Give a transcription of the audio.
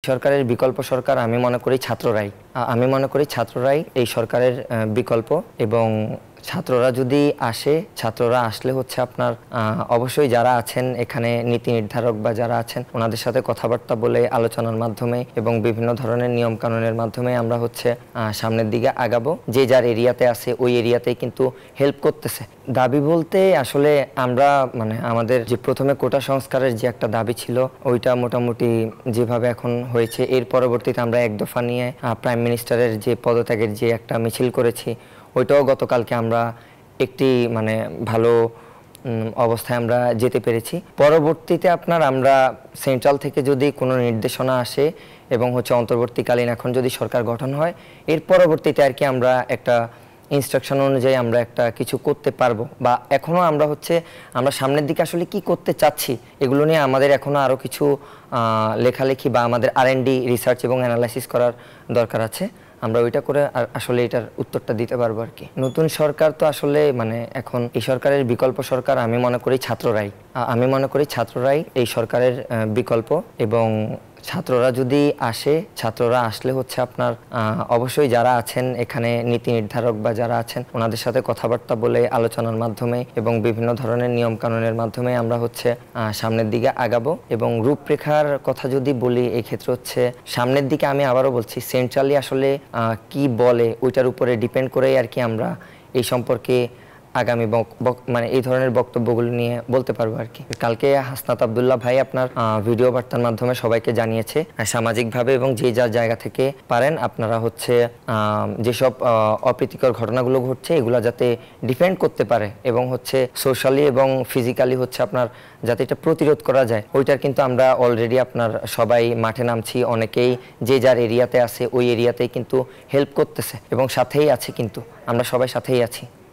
সরকারের বিকল্প সরকার আমি মনে করি ছাত্ররাই এই সরকারের বিকল্প। এবং ছাত্ররা যদি আসে, ছাত্ররা আসলে হচ্ছে আপনার অবশ্যই যারা আছেন এখানে নীতি নির্ধারক বা যারা আছেন ওনাদের সাথে কথাবার্তা বলে আলোচনার মাধ্যমে এবং বিভিন্ন ধরনের নিয়ম কানুনের মাধ্যমে আমরা হচ্ছে সামনের দিকে আগাবো। যে যার এরিয়াতে আছে ওই এরিয়াতেই কিন্তু হেল্প করতেছে। দাবি বলতে আসলে আমরা আমাদের যে প্রথমে কোটা সংস্কারের যে একটা দাবি ছিল ওইটা মোটামুটি যেভাবে এখন হয়েছে, এর পরবর্তীতে আমরা এক দফা নিয়ে প্রাইম মিনিস্টারের যে পদত্যাগের যে একটা মিছিল করেছি ওইটাও গতকালকে আমরা একটি ভালো অবস্থায় আমরা যেতে পেরেছি। পরবর্তীতে আমরা সেন্ট্রাল থেকে যদি কোনো নির্দেশনা আসে এবং হচ্ছে অন্তর্বর্তীকালীন এখন যদি সরকার গঠন হয়, এর পরবর্তীতে আর কি আমরা একটা ইনস্ট্রাকশন অনুযায়ী আমরা একটা কিছু করতে পারবো। বা এখনও আমরা সামনের দিকে আসলে কি করতে চাচ্ছি এগুলো নিয়ে আমাদের এখনও আরও কিছু লেখালেখি বা আমাদের R&D রিসার্চ এবং অ্যানালাইসিস করার দরকার আছে। আমরা ওইটা করে আসলে এটার উত্তরটা দিতে পারবো আর কি। নতুন সরকার তো আসলে এখন এই সরকারের বিকল্প সরকার আমি মনে করি ছাত্ররাই এই সরকারের বিকল্প। এবং ছাত্ররা যদি আসে, ছাত্ররা আসলে হচ্ছে আপনার অবশ্যই যারা আছেন এখানে নীতি নির্ধারক বা যারা আছেন ওনাদের সাথে কথাবার্তা বলে আলোচনার মাধ্যমে এবং বিভিন্ন ধরনের নিয়ম কানুনের মাধ্যমে আমরা হচ্ছে সামনের দিকে আগাবো। এবং রূপরেখার কথা যদি বলি এই ক্ষেত্রে হচ্ছে সামনের দিকে আমি আবারও বলছি সেন্ট্রালি আসলে কি বলে ওইটার উপরে ডিপেন্ড করেই আর কি আমরা এই সম্পর্কে আগামী এই ধরনের বক্তব্যগুলো নিয়ে বলতে পারবো আর কি। কালকে হাসনাত আব্দুল্লাহ ভাই আপনার ভিডিও বার্তার মাধ্যমে সবাইকে জানিয়েছে সামাজিকভাবে এবং যে যার জায়গা থেকে পারেন আপনারা হচ্ছে যেসব অপ্রীতিকর ঘটনাগুলো ঘটছে এগুলো যাতে ডিফেন্ড করতে পারে এবং হচ্ছে সোশ্যালি এবং ফিজিক্যালি হচ্ছে আপনার যাতে এটা প্রতিরোধ করা যায় ওইটার কিন্তু আমরা অলরেডি আপনার সবাই মাঠে নামছি। অনেকেই যে যার এরিয়াতে আছে ওই এরিয়াতেই কিন্তু হেল্প করতেছে এবং সাথেই আছে, কিন্তু আমরা সবাই সাথেই আছি।